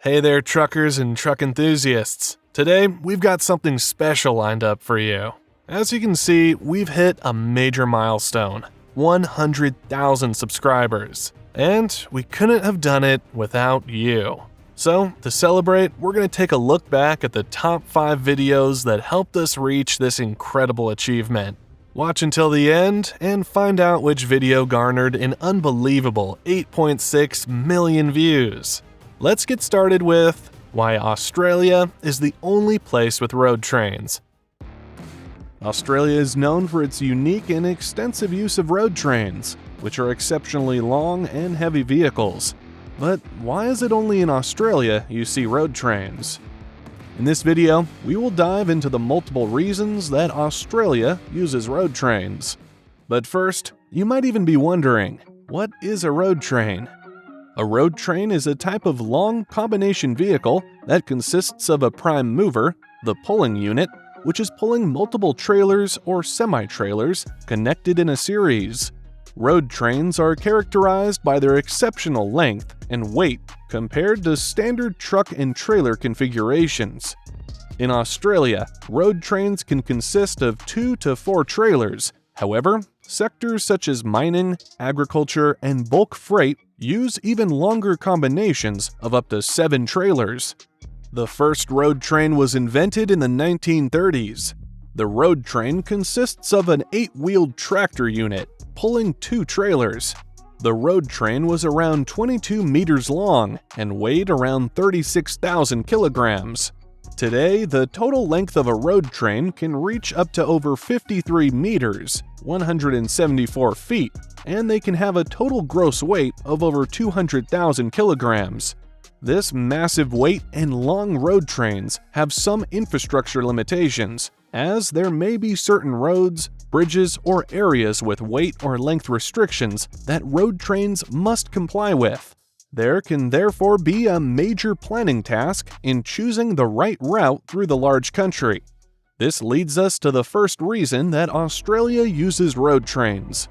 Hey there, truckers and truck enthusiasts. Today, we've got something special lined up for you. As you can see, we've hit a major milestone, 100,000 subscribers. And we couldn't have done it without you. So, to celebrate, we're going to take a look back at the top 5 videos that helped us reach this incredible achievement. Watch until the end and find out which video garnered an unbelievable 8.6 million views. Let's get started with why Australia is the only place with road trains. Australia is known for its unique and extensive use of road trains, which are exceptionally long and heavy vehicles. But why is it only in Australia you see road trains? In this video, we will dive into the multiple reasons that Australia uses road trains. But first, you might even be wondering, what is a road train? A road train is a type of long combination vehicle that consists of a prime mover, the pulling unit, which is pulling multiple trailers or semi-trailers connected in a series. Road trains are characterized by their exceptional length and weight compared to standard truck and trailer configurations. In Australia, road trains can consist of 2 to 4 trailers. However, sectors such as mining, agriculture, and bulk freight use even longer combinations of up to 7 trailers. The first road train was invented in the 1930s. The road train consists of an 8-wheeled tractor unit pulling 2 trailers. The road train was around 22 meters long and weighed around 36,000 kilograms. Today, the total length of a road train can reach up to over 53 meters, 174 feet, and they can have a total gross weight of over 200,000 kilograms. This massive weight and long road trains have some infrastructure limitations, as there may be certain roads, bridges, or areas with weight or length restrictions that road trains must comply with. There can therefore be a major planning task in choosing the right route through the large country. This leads us to the first reason that Australia uses road trains.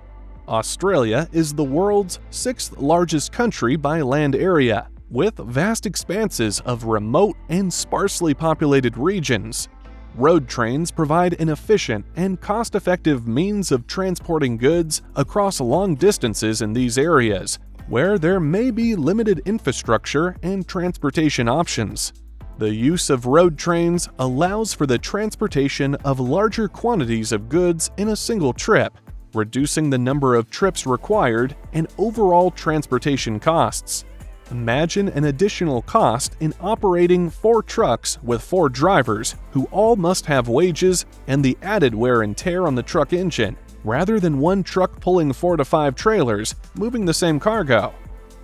Australia is the world's 6th largest country by land area, with vast expanses of remote and sparsely populated regions. Road trains provide an efficient and cost-effective means of transporting goods across long distances in these areas, where there may be limited infrastructure and transportation options. The use of road trains allows for the transportation of larger quantities of goods in a single trip, reducing the number of trips required and overall transportation costs. Imagine an additional cost in operating 4 trucks with 4 drivers who all must have wages and the added wear and tear on the truck engine, rather than one truck pulling 4 to 5 trailers moving the same cargo.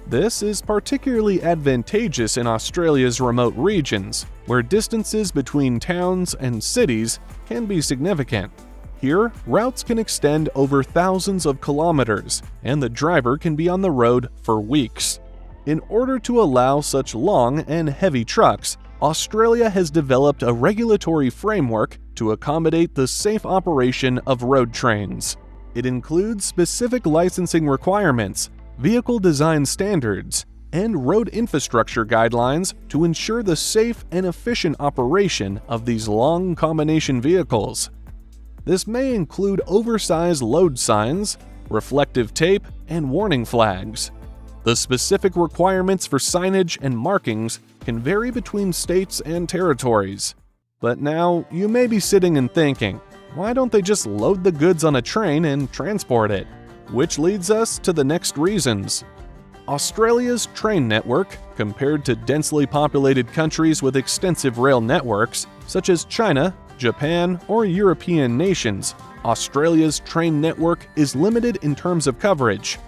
This is particularly advantageous in Australia's remote regions, where distances between towns and cities can be significant. Here, routes can extend over thousands of kilometers, and the driver can be on the road for weeks. In order to allow such long and heavy trucks, Australia has developed a regulatory framework to accommodate the safe operation of road trains. It includes specific licensing requirements, vehicle design standards, and road infrastructure guidelines to ensure the safe and efficient operation of these long combination vehicles. This may include oversized load signs, reflective tape, and warning flags. The specific requirements for signage and markings can vary between states and territories. But now, you may be sitting and thinking, why don't they just load the goods on a train and transport it? Which leads us to the next reasons. Australia's train network, compared to densely populated countries with extensive rail networks, such as China, Japan, or European nations, Australia's train network is limited in terms of coverage.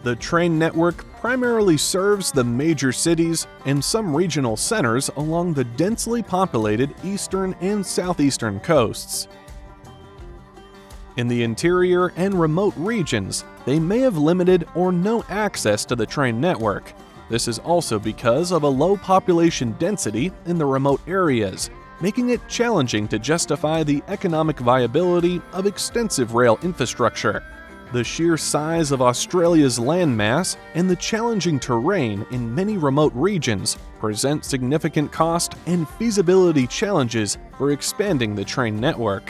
The train network primarily serves the major cities and some regional centers along the densely populated eastern and southeastern coasts. In the interior and remote regions, they may have limited or no access to the train network. This is also because of a low population density in the remote areas, making it challenging to justify the economic viability of extensive rail infrastructure. The sheer size of Australia's landmass and the challenging terrain in many remote regions present significant cost and feasibility challenges for expanding the train network.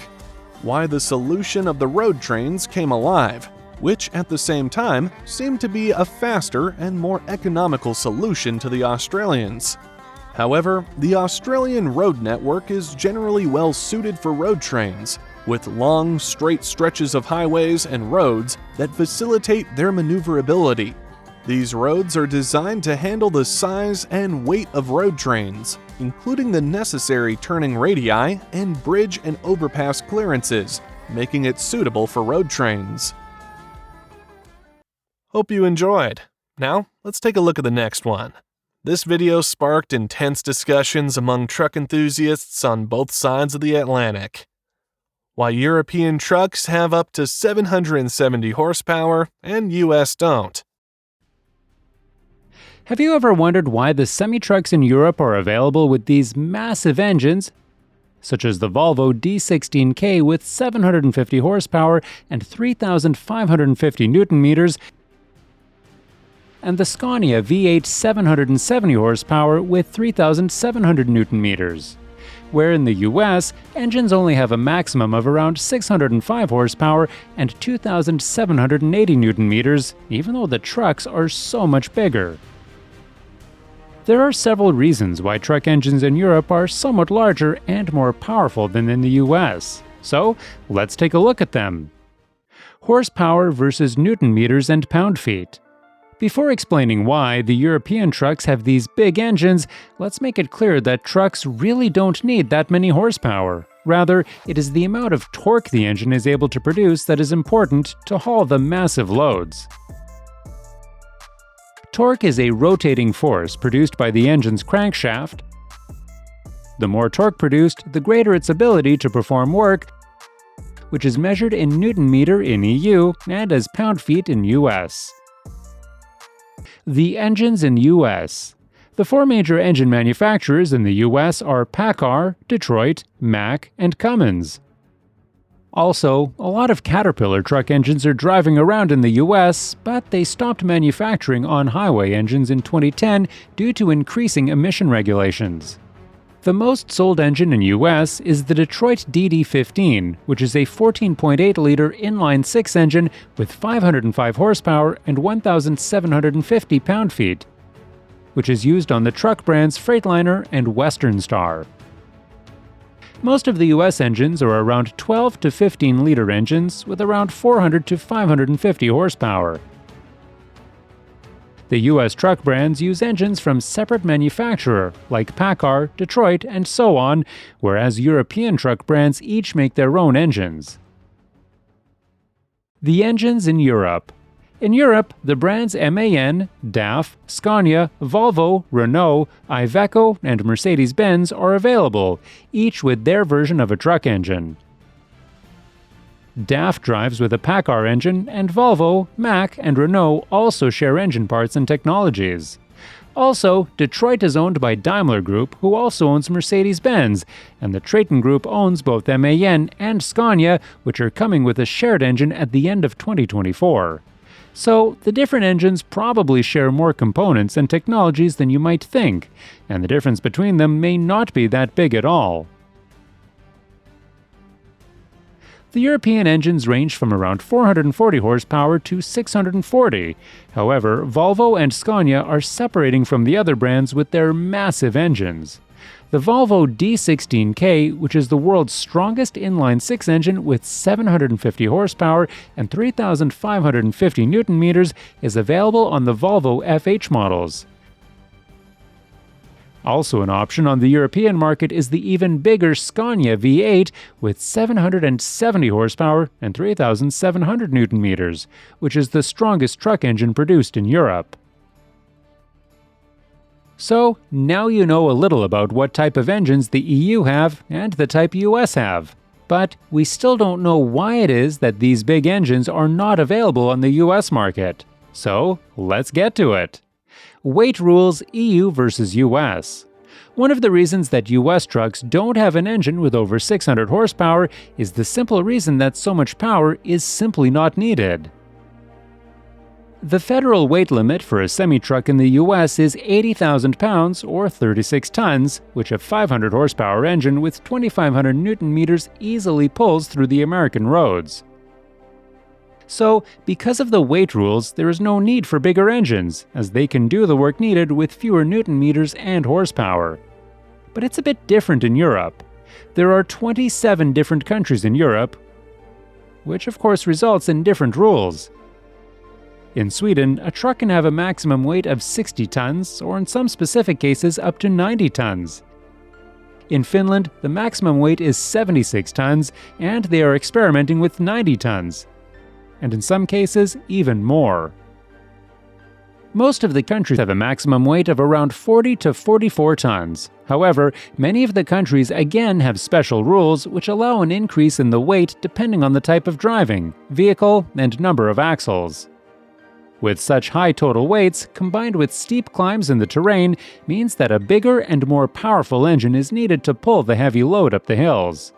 Why the solution of the road trains came alive, which at the same time seemed to be a faster and more economical solution to the Australians. However, the Australian road network is generally well suited for road trains, with long, straight stretches of highways and roads that facilitate their maneuverability. These roads are designed to handle the size and weight of road trains, including the necessary turning radii and bridge and overpass clearances, making it suitable for road trains. Hope you enjoyed. Now, let's take a look at the next one. This video sparked intense discussions among truck enthusiasts on both sides of the Atlantic. Why European trucks have up to 770 horsepower and US don't. Have you ever wondered why the semi-trucks in Europe are available with these massive engines, such as the Volvo D16K with 750 horsepower and 3,550 Nm, and the Scania V8 770 horsepower with 3,700 Nm? Where in the US, engines only have a maximum of around 605 horsepower and 2,780 Nm, even though the trucks are so much bigger. There are several reasons why truck engines in Europe are somewhat larger and more powerful than in the US. So, let's take a look at them. Horsepower versus Newton meters and pound-feet. Before explaining why the European trucks have these big engines, let's make it clear that trucks really don't need that many horsepower. Rather, it is the amount of torque the engine is able to produce that is important to haul the massive loads. Torque is a rotating force produced by the engine's crankshaft. The more torque produced, the greater its ability to perform work, which is measured in Newton meter in EU and as pound-feet in US. The engines in US. The four major engine manufacturers in the US are PACCAR, Detroit, Mack, and Cummins. Also, a lot of Caterpillar truck engines are driving around in the US, but they stopped manufacturing on-highway engines in 2010 due to increasing emission regulations. The most sold engine in US is the Detroit DD15, which is a 14.8-liter inline-six engine with 505 horsepower and 1,750 pound-feet, which is used on the truck brands Freightliner and Western Star. Most of the US engines are around 12 to 15-liter engines with around 400 to 550 horsepower. The US truck brands use engines from separate manufacturer, like PACCAR, Detroit, and so on, whereas European truck brands each make their own engines. The engines in Europe. In Europe, the brands MAN, DAF, Scania, Volvo, Renault, Iveco, and Mercedes-Benz are available, each with their version of a truck engine. DAF drives with a PACCAR engine, and Volvo, Mack, and Renault also share engine parts and technologies. Also, Detroit is owned by Daimler Group, who also owns Mercedes-Benz, and the Traton Group owns both MAN and Scania, which are coming with a shared engine at the end of 2024. So, the different engines probably share more components and technologies than you might think, and the difference between them may not be that big at all. The European engines range from around 440 horsepower to 640. However, Volvo and Scania are separating from the other brands with their massive engines. The Volvo D16K, which is the world's strongest inline-six engine with 750 horsepower and 3,550 Newton meters, is available on the Volvo FH models. Also an option on the European market is the even bigger Scania V8 with 770 horsepower and 3,700 Newton meters, which is the strongest truck engine produced in Europe. So, now you know a little about what type of engines the EU have and the type US have. But we still don't know why it is that these big engines are not available on the US market. So, let's get to it. Weight rules EU versus US. One of the reasons that US trucks don't have an engine with over 600 horsepower is the simple reason that so much power is simply not needed. The federal weight limit for a semi-truck in the US is 80,000 pounds or 36 tons, which a 500 horsepower engine with 2,500 newton meters easily pulls through the American roads. So, because of the weight rules, there is no need for bigger engines, as they can do the work needed with fewer newton meters and horsepower. But it's a bit different in Europe. There are 27 different countries in Europe, which of course results in different rules. In Sweden, a truck can have a maximum weight of 60 tons, or in some specific cases up to 90 tons. In Finland, the maximum weight is 76 tons, and they are experimenting with 90 tons. And in some cases, even more. Most of the countries have a maximum weight of around 40 to 44 tons. However, many of the countries again have special rules which allow an increase in the weight depending on the type of driving, vehicle, and number of axles. With such high total weights, combined with steep climbs in the terrain, means that a bigger and more powerful engine is needed to pull the heavy load up the hills.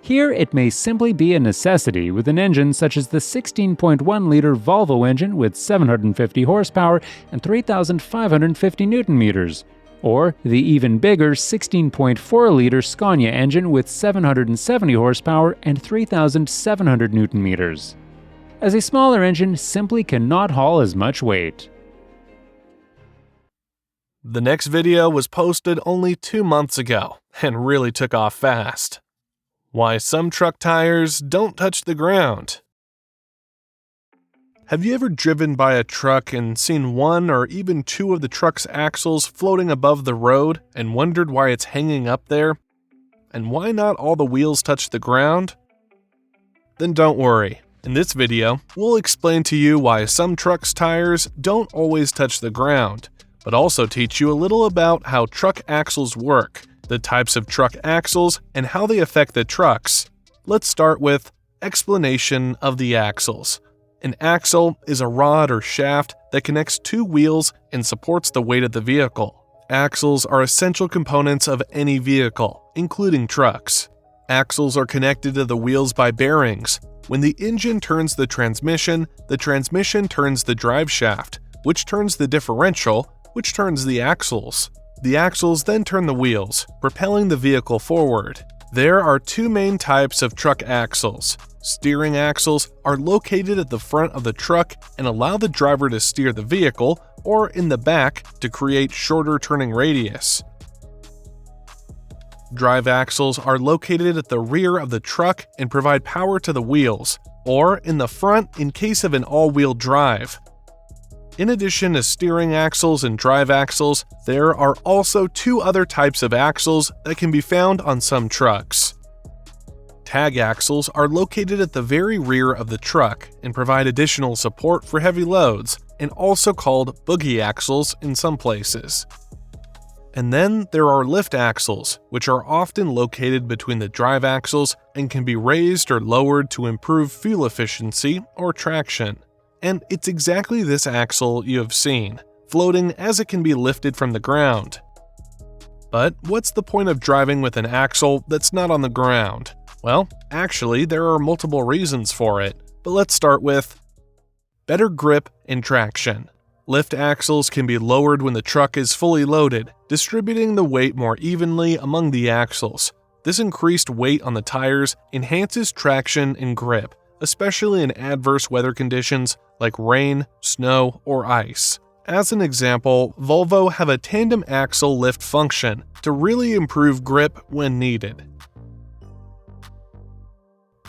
Here, it may simply be a necessity with an engine such as the 16.1-liter Volvo engine with 750 horsepower and 3,550 newton meters, or the even bigger 16.4-liter Scania engine with 770 horsepower and 3,700 newton meters, as a smaller engine simply cannot haul as much weight. The next video was posted only 2 months ago and really took off fast. Why some truck tires don't touch the ground. Have you ever driven by a truck and seen one or even two of the truck's axles floating above the road and wondered why it's hanging up there? And why not all the wheels touch the ground? Then don't worry. In this video, we'll explain to you why some trucks' tires don't always touch the ground, but also teach you a little about how truck axles work, the types of truck axles, and how they affect the trucks. Let's start with explanation of the axles. An axle is a rod or shaft that connects two wheels and supports the weight of the vehicle. Axles are essential components of any vehicle, including trucks. Axles are connected to the wheels by bearings. When the engine turns the transmission turns the drive shaft, which turns the differential, which turns the axles. The axles then turn the wheels, propelling the vehicle forward. There are two main types of truck axles. Steering axles are located at the front of the truck and allow the driver to steer the vehicle, or in the back to create shorter turning radius. Drive axles are located at the rear of the truck and provide power to the wheels, or in the front in case of an all-wheel drive. In addition to steering axles and drive axles, there are also two other types of axles that can be found on some trucks. Tag axles are located at the very rear of the truck and provide additional support for heavy loads, and also called boogie axles in some places. And then there are lift axles, which are often located between the drive axles and can be raised or lowered to improve fuel efficiency or traction. And it's exactly this axle you have seen, floating as it can be lifted from the ground. But what's the point of driving with an axle that's not on the ground? Well, actually, there are multiple reasons for it, but let's start with better grip and traction. Lift axles can be lowered when the truck is fully loaded, distributing the weight more evenly among the axles. This increased weight on the tires enhances traction and grip, especially in adverse weather conditions like rain, snow, or ice. As an example, Volvo have a tandem axle lift function to really improve grip when needed.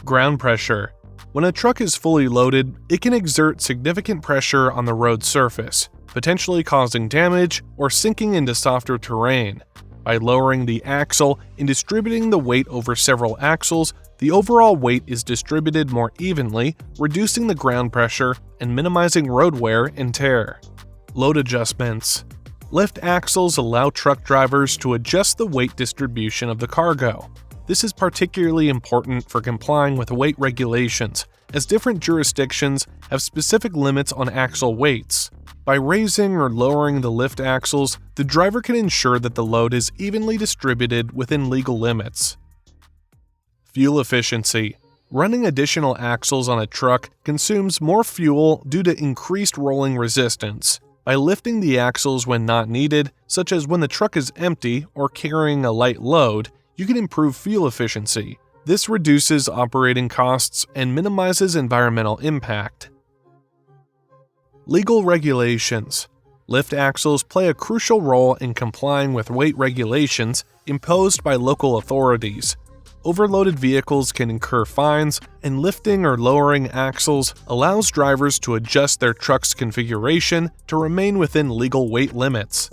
Ground pressure. When a truck is fully loaded, it can exert significant pressure on the road surface, potentially causing damage or sinking into softer terrain. By lowering the axle and distributing the weight over several axles, the overall weight is distributed more evenly, reducing the ground pressure and minimizing road wear and tear. Load adjustments. Lift axles allow truck drivers to adjust the weight distribution of the cargo. This is particularly important for complying with weight regulations, as different jurisdictions have specific limits on axle weights. By raising or lowering the lift axles, the driver can ensure that the load is evenly distributed within legal limits. Fuel efficiency. Running additional axles on a truck consumes more fuel due to increased rolling resistance. By lifting the axles when not needed, such as when the truck is empty or carrying a light load, you can improve fuel efficiency. This reduces operating costs and minimizes environmental impact. Legal regulations. Lift axles play a crucial role in complying with weight regulations imposed by local authorities. Overloaded vehicles can incur fines, and lifting or lowering axles allows drivers to adjust their truck's configuration to remain within legal weight limits.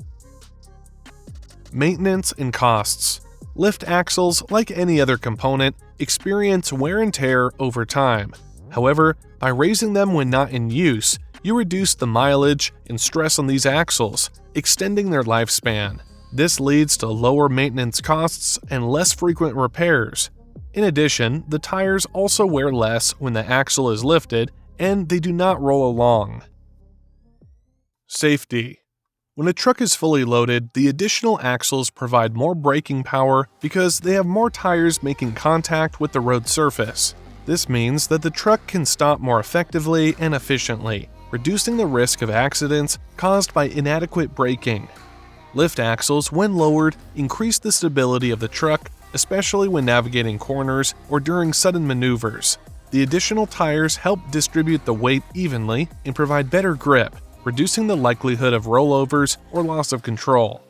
Maintenance and costs. Lift axles, like any other component, experience wear and tear over time. However, by raising them when not in use, you reduce the mileage and stress on these axles, extending their lifespan. This leads to lower maintenance costs and less frequent repairs. In addition, the tires also wear less when the axle is lifted, and they do not roll along. Safety. When a truck is fully loaded, the additional axles provide more braking power because they have more tires making contact with the road surface. This means that the truck can stop more effectively and efficiently, reducing the risk of accidents caused by inadequate braking. Lift axles, when lowered, increase the stability of the truck, especially when navigating corners or during sudden maneuvers. The additional tires help distribute the weight evenly and provide better grip, reducing the likelihood of rollovers or loss of control.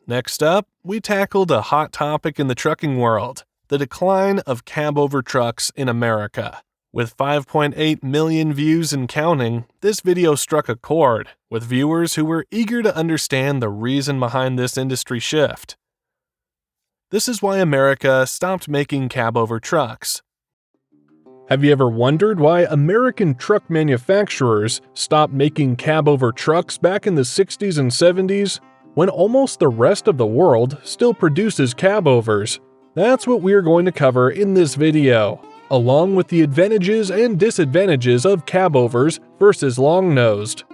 Next up, we tackled a hot topic in the trucking world: the decline of cab-over trucks in America. With 5.8 million views and counting, this video struck a chord with viewers who were eager to understand the reason behind this industry shift. This is why America stopped making cab-over trucks. Have you ever wondered why American truck manufacturers stopped making cab-over trucks back in the 60s and 70s, when almost the rest of the world still produces cab-overs? That's what we're going to cover in this video, along with the advantages and disadvantages of cab-overs versus long-nosed.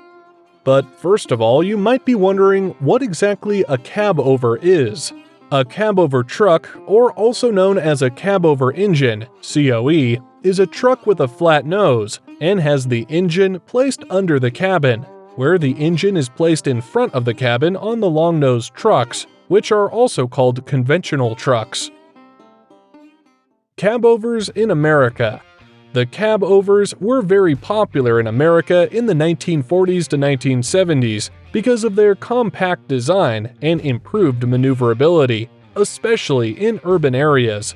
But first of all, you might be wondering what exactly a cab-over is. A cab-over truck, or also known as a cab-over engine, COE, is a truck with a flat nose and has the engine placed under the cabin, where the engine is placed in front of the cabin on the long-nosed trucks, which are also called conventional trucks. Cab-overs in America. The cab-overs were very popular in America in the 1940s to 1970s because of their compact design and improved maneuverability, especially in urban areas.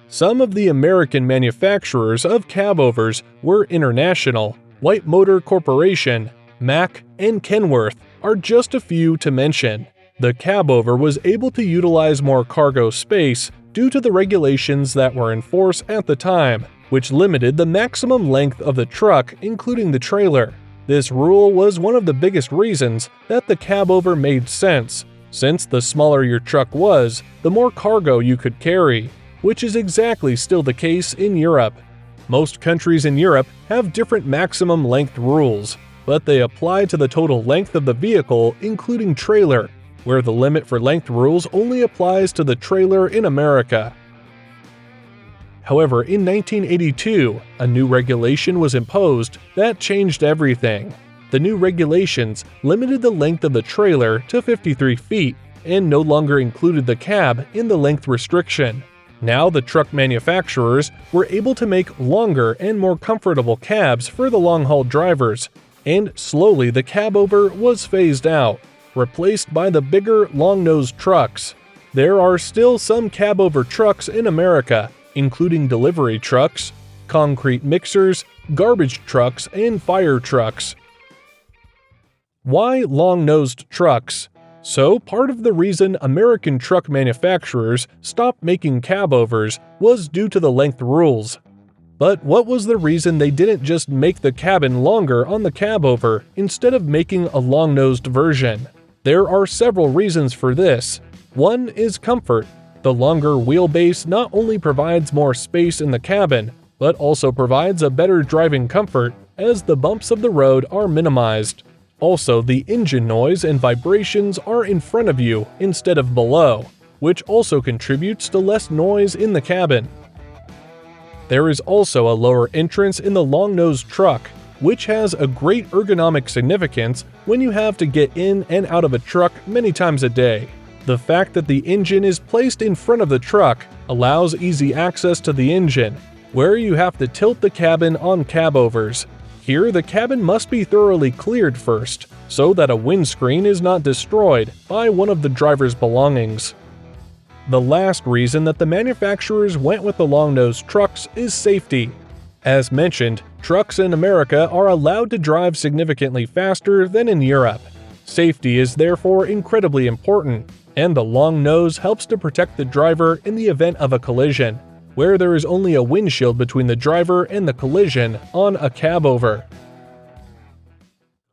Some of the American manufacturers of cab-overs were International, White Motor Corporation, Mack, and Kenworth are just a few to mention. The cab-over was able to utilize more cargo space due to the regulations that were in force at the time, which limited the maximum length of the truck, including the trailer. This rule was one of the biggest reasons that the cab-over made sense, since the smaller your truck was, the more cargo you could carry, which is exactly still the case in Europe. Most countries in Europe have different maximum length rules, but they apply to the total length of the vehicle, including trailer, where the limit for length rules only applies to the trailer in America. However, in 1982, a new regulation was imposed that changed everything. The new regulations limited the length of the trailer to 53 feet and no longer included the cab in the length restriction. Now the truck manufacturers were able to make longer and more comfortable cabs for the long-haul drivers, and slowly the cab-over was phased out, replaced by the bigger, long-nosed trucks. There are still some cab-over trucks in America, including delivery trucks, concrete mixers, garbage trucks, and fire trucks. Why long-nosed trucks? So, part of the reason American truck manufacturers stopped making cab-overs was due to the length rules. But what was the reason they didn't just make the cabin longer on the cab-over instead of making a long-nosed version? There are several reasons for this. One is comfort. The longer wheelbase not only provides more space in the cabin, but also provides a better driving comfort as the bumps of the road are minimized. Also, the engine noise and vibrations are in front of you instead of below, which also contributes to less noise in the cabin. There is also a lower entrance in the long-nosed truck, which has a great ergonomic significance when you have to get in and out of a truck many times a day. The fact that the engine is placed in front of the truck allows easy access to the engine, where you have to tilt the cabin on cabovers. Here, the cabin must be thoroughly cleared first, so that a windscreen is not destroyed by one of the driver's belongings. The last reason that the manufacturers went with the long-nosed trucks is safety. As mentioned, trucks in America are allowed to drive significantly faster than in Europe. Safety is therefore incredibly important, and the long nose helps to protect the driver in the event of a collision, where there is only a windshield between the driver and the collision on a cabover.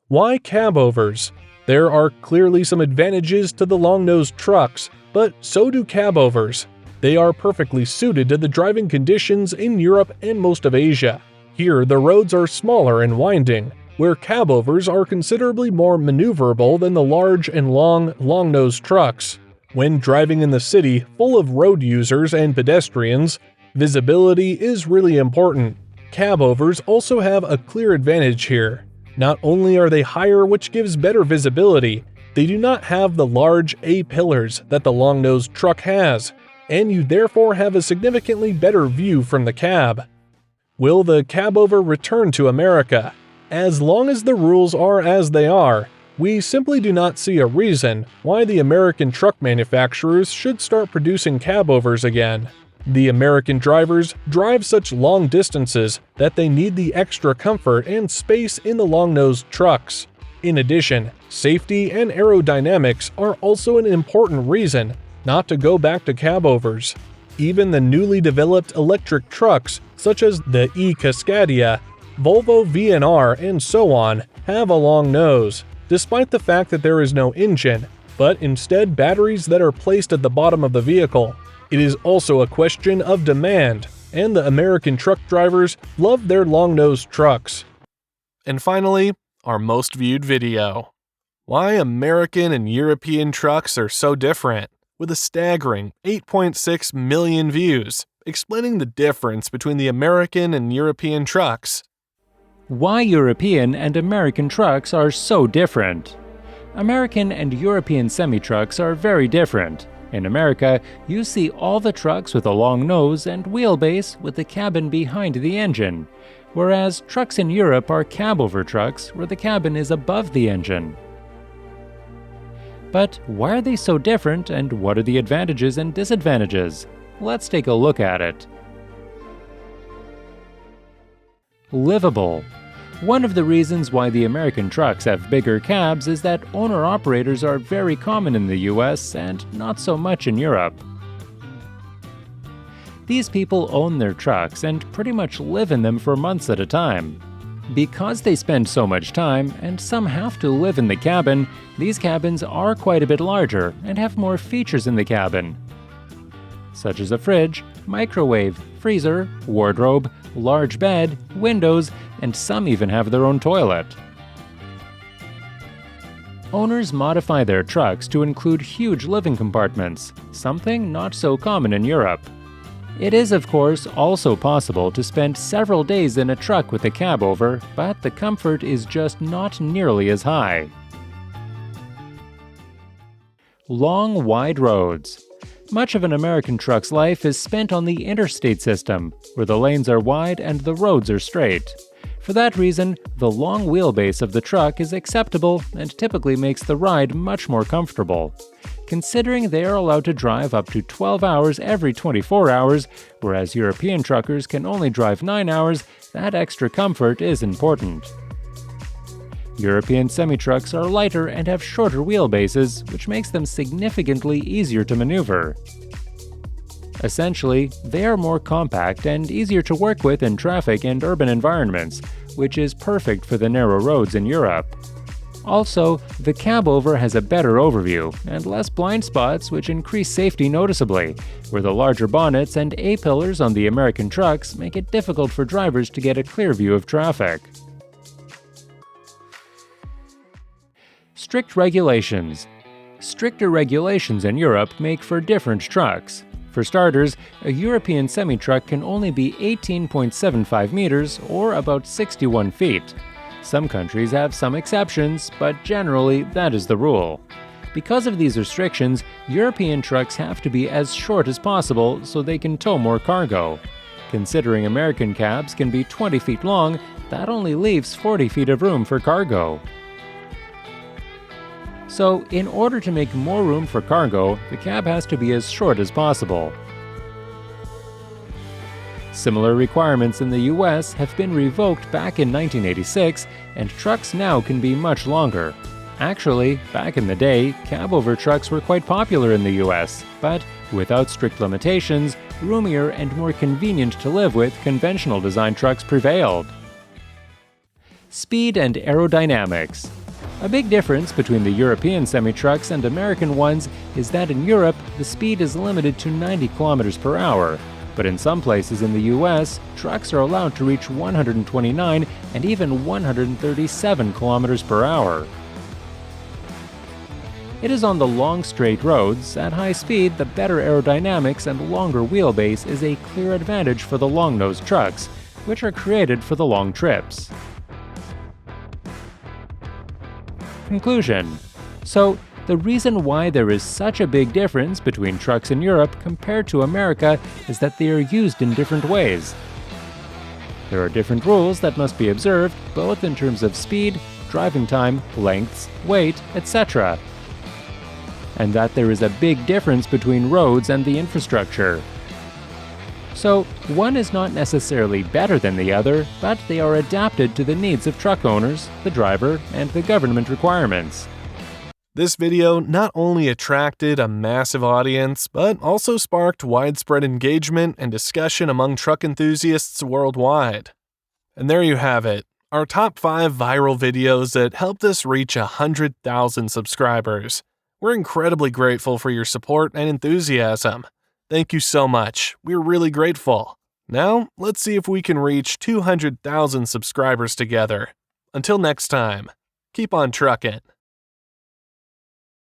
Why cabovers? There are clearly some advantages to the long-nosed trucks, but so do cabovers. They are perfectly suited to the driving conditions in Europe and most of Asia. Here, the roads are smaller and winding, where cabovers are considerably more maneuverable than the large and long-nosed trucks. When driving in the city full of road users and pedestrians, visibility is really important. Cabovers also have a clear advantage here. Not only are they higher, which gives better visibility, they do not have the large A-pillars that the long-nosed truck has, and you therefore have a significantly better view from the cab. Will the cabover return to America? As long as the rules are as they are, we simply do not see a reason why the American truck manufacturers should start producing cabovers again. The American drivers drive such long distances that they need the extra comfort and space in the long-nosed trucks. In addition, safety and aerodynamics are also an important reason not to go back to cabovers. Even the newly developed electric trucks, such as the e-Cascadia, Volvo VNR, and so on, have a long nose, despite the fact that there is no engine, but instead batteries that are placed at the bottom of the vehicle. It is also a question of demand, and the American truck drivers love their long-nosed trucks. And finally, our most viewed video. Why American and European trucks are so different, with a staggering 8.6 million views, explaining the difference between the American and European trucks. Why European and American trucks are so different. American and European semi-trucks are very different. In America, you see all the trucks with a long nose and wheelbase with the cabin behind the engine, whereas trucks in Europe are cabover trucks where the cabin is above the engine. But why are they so different, and what are the advantages and disadvantages? Let's take a look at it. Livable. One of the reasons why the American trucks have bigger cabs is that owner-operators are very common in the US and not so much in Europe. These people own their trucks and pretty much live in them for months at a time. Because they spend so much time, and some have to live in the cabin, these cabins are quite a bit larger and have more features in the cabin, such as a fridge, microwave, freezer, wardrobe, large bed, windows, and some even have their own toilet. Owners modify their trucks to include huge living compartments, something not so common in Europe. It is, of course, also possible to spend several days in a truck with a cabover, but the comfort is just not nearly as high. Long, wide roads. Much of an American truck's life is spent on the interstate system, where the lanes are wide and the roads are straight. For that reason, the long wheelbase of the truck is acceptable and typically makes the ride much more comfortable. Considering they are allowed to drive up to 12 hours every 24 hours, whereas European truckers can only drive 9 hours, that extra comfort is important. European semi-trucks are lighter and have shorter wheelbases, which makes them significantly easier to maneuver. Essentially, they are more compact and easier to work with in traffic and urban environments, which is perfect for the narrow roads in Europe. Also, the cabover has a better overview and less blind spots, which increase safety noticeably, where the larger bonnets and A-pillars on the American trucks make it difficult for drivers to get a clear view of traffic. Strict regulations. Stricter regulations in Europe make for different trucks. For starters, a European semi-truck can only be 18.75 meters, or about 61 feet. Some countries have some exceptions, but generally that is the rule. Because of these restrictions, European trucks have to be as short as possible so they can tow more cargo. Considering American cabs can be 20 feet long, that only leaves 40 feet of room for cargo. So, in order to make more room for cargo, the cab has to be as short as possible. Similar requirements in the US have been revoked back in 1986, and trucks now can be much longer. Actually, back in the day, cab-over trucks were quite popular in the US, but without strict limitations, roomier and more convenient to live with conventional design trucks prevailed. Speed and aerodynamics. A big difference between the European semi-trucks and American ones is that in Europe, the speed is limited to 90 kilometers per hour, but in some places in the US, trucks are allowed to reach 129 and even 137 kilometers per hour. It is on the long straight roads, at high speed, the better aerodynamics and longer wheelbase is a clear advantage for the long-nosed trucks, which are created for the long trips. Conclusion. So, the reason why there is such a big difference between trucks in Europe compared to America is that they are used in different ways. There are different rules that must be observed, both in terms of speed, driving time, lengths, weight, etc. And that there is a big difference between roads and the infrastructure. So, one is not necessarily better than the other, but they are adapted to the needs of truck owners, the driver, and the government requirements. This video not only attracted a massive audience, but also sparked widespread engagement and discussion among truck enthusiasts worldwide. And there you have it, our top 5 viral videos that helped us reach 100,000 subscribers. We're incredibly grateful for your support and enthusiasm. Thank you so much. We're really grateful. Now, let's see if we can reach 200,000 subscribers together. Until next time, keep on trucking.